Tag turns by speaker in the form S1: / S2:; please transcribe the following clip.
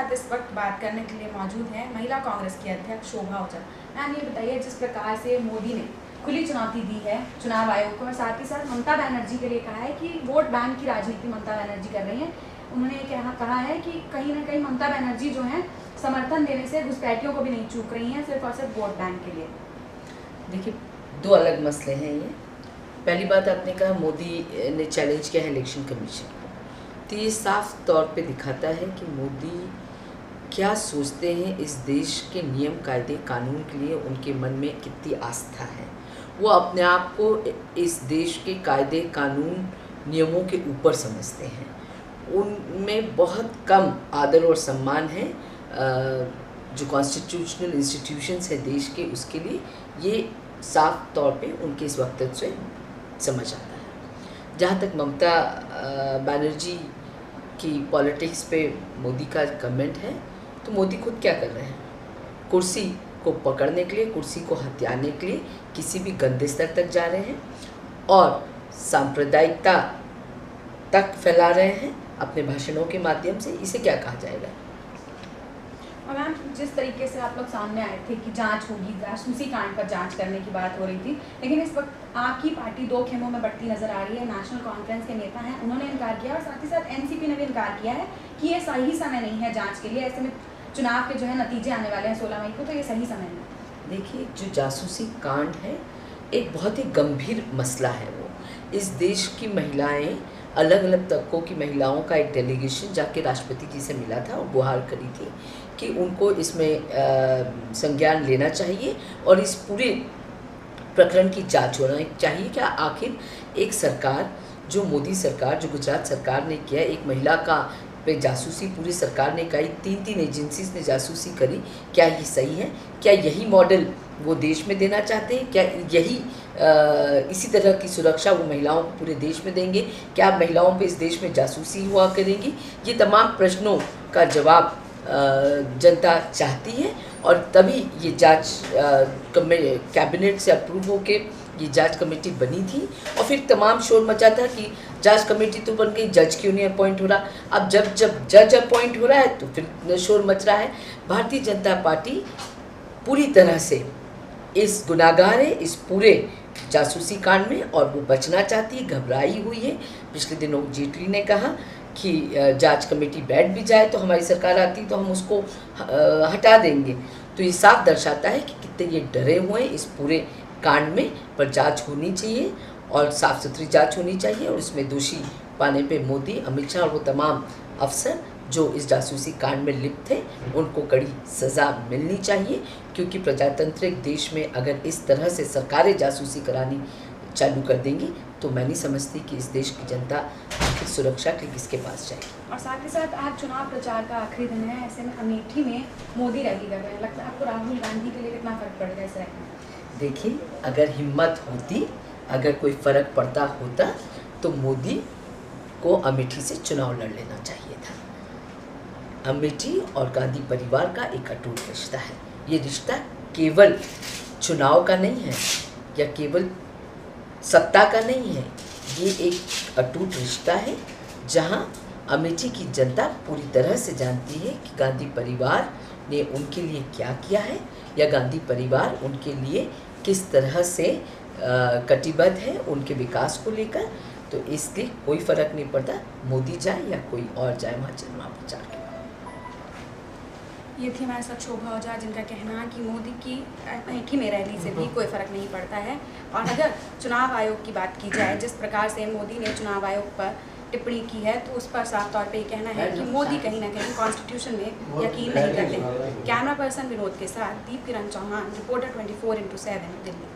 S1: साथ इस वक्त बात करने के लिए मौजूद हैं महिला कांग्रेस की अध्यक्ष शोभा ओझा। मैम, ये बताइए, जिस प्रकार से मोदी ने खुली चुनौती दी है चुनाव आयोग को और साथ ही साथ ममता बनर्जी के लिए कहा है कि वोट बैंक की राजनीति ममता बनर्जी कर रही हैं। उन्होंने कहा है कि कहीं ना कहीं ममता बनर्जी जो है समर्थन देने से घुसपैठियों को भी नहीं चूक रही हैं, सिर्फ और सिर्फ वोट बैंक के लिए।
S2: देखिए, दो अलग मसले हैं ये। पहली बात, आपने कहा मोदी ने चैलेंज किया है इलेक्शन कमीशन, तो ये साफ तौर पे दिखाता है कि मोदी क्या सोचते हैं इस देश के नियम कायदे कानून के लिए, उनके मन में कितनी आस्था है। वो अपने आप को इस देश के कायदे कानून नियमों के ऊपर समझते हैं। उनमें बहुत कम आदर और सम्मान है जो कॉन्स्टिट्यूशनल इंस्टीट्यूशंस है देश के, उसके लिए ये साफ तौर पे उनके इस वक्तव्य से समझ आता है। जहाँ तक ममता बनर्जी की पॉलिटिक्स पे मोदी का कमेंट है, तो मोदी खुद क्या कर रहे हैं? कुर्सी को पकड़ने के लिए, कुर्सी को हथियाने के लिए किसी भी गंदे स्तर तक जा रहे हैं और सांप्रदायिकता तक फैला रहे हैं अपने भाषणों के माध्यम से। इसे क्या कहा जाएगा?
S1: और मैम, जिस तरीके से आप लोग सामने आए थे कि जांच होगी, जासूसी कांड पर जांच करने की बात हो रही थी, लेकिन इस वक्त आपकी पार्टी दो खेमों में बढ़ती नजर आ रही है। नेशनल कॉन्फ्रेंस के नेता हैं, उन्होंने इनकार किया और साथ ही साथ एनसीपी ने भी इनकार किया है कि ये सही समय नहीं है जांच के लिए। ऐसे में चुनाव के जो है नतीजे आने वाले हैं 16 मई को, तो ये सही समय नहीं।
S2: देखिए, जो जासूसी कांड है एक बहुत ही गंभीर मसला है। वो इस देश की महिलाएं, अलग अलग तबकों की महिलाओं का एक डेलीगेशन जाके राष्ट्रपति जी से मिला था और गुहार करी थी कि उनको इसमें संज्ञान लेना चाहिए और इस पूरे प्रकरण की जांच होना चाहिए। क्या आखिर एक सरकार, जो मोदी सरकार, जो गुजरात सरकार ने किया, एक महिला का पे जासूसी पूरी सरकार ने कही, 3 एजेंसीज ने जासूसी करी, क्या ये सही है? क्या यही मॉडल वो देश में देना चाहते हैं? क्या यही इसी तरह की सुरक्षा वो महिलाओं को पूरे देश में देंगे? क्या महिलाओं पे इस देश में जासूसी हुआ करेंगी? ये तमाम प्रश्नों का जवाब जनता चाहती है और तभी ये जांच कैबिनेट से अप्रूव होके ये जांच कमेटी बनी थी और फिर तमाम शोर मचा था कि जांच कमेटी तो बन गई, जज क्यों नहीं अपॉइंट हो रहा? अब जब जज अपॉइंट हो रहा है तो फिर शोर मच रहा है। भारतीय जनता पार्टी पूरी तरह से इस गुनाहगार है इस पूरे जासूसी कांड में और वो बचना चाहती है, घबराई हुई है। पिछले दिनों जेटली ने कहा कि जांच कमेटी बैठ भी जाए तो हमारी सरकार आती तो हम उसको हटा देंगे। तो ये साफ दर्शाता है कि कितने ये डरे हुए हैं इस पूरे कांड में। पर जांच होनी चाहिए और साफ सुथरी जांच होनी चाहिए और इसमें दोषी पाने पे मोदी, अमित शाह और वो तमाम अफसर जो इस जासूसी कांड में लिप्त थे उनको कड़ी सज़ा मिलनी चाहिए। क्योंकि प्रजातांत्रिक देश में अगर इस तरह से सरकारें जासूसी करानी चालू कर देंगी तो मैं नहीं समझती कि इस देश की जनता आखिर सुरक्षा के लिए किसके पास जाएगी।
S1: और साथ ही साथ आज चुनाव प्रचार का आखिरी दिन है, ऐसे में अमेठी में मोदी रैली कर रहे हैं। लगता है आपको राहुल गांधी के लिए कितना फर्क पड़ेगा इस रैली में?
S2: देखिए, अगर हिम्मत होती, अगर कोई फ़र्क पड़ता होता तो मोदी को अमेठी से चुनाव लड़ लेना चाहिए था। अमेठी और गांधी परिवार का एक अटूट रिश्ता है। ये रिश्ता केवल चुनाव का नहीं है या केवल सत्ता का नहीं है, ये एक अटूट रिश्ता है जहां अमेठी की जनता पूरी तरह से जानती है कि गांधी परिवार ने उनके लिए क्या किया है या गांधी परिवार उनके लिए किस तरह से कटिबद्ध है उनके विकास को लेकर। तो इसलिए कोई फ़र्क नहीं पड़ता मोदी जाए या कोई और जाए वहाँ चुनाव प्रचार के।
S1: ये थी हमारे साथ शोभा ओझा, जिनका कहना है कि मोदी की अमेठी में रैली से भी कोई फ़र्क नहीं पड़ता है। और अगर चुनाव आयोग की बात की जाए, जिस प्रकार से मोदी ने चुनाव आयोग पर टिप्पणी की है, तो उस पर साफ तौर पे ये कहना है कि मोदी कहीं ना कहीं कॉन्स्टिट्यूशन में यकीन नहीं करते। कैमरा पर्सन विनोद के साथ दीप किरण चौहान, रिपोर्टर 24x7 दिल्ली।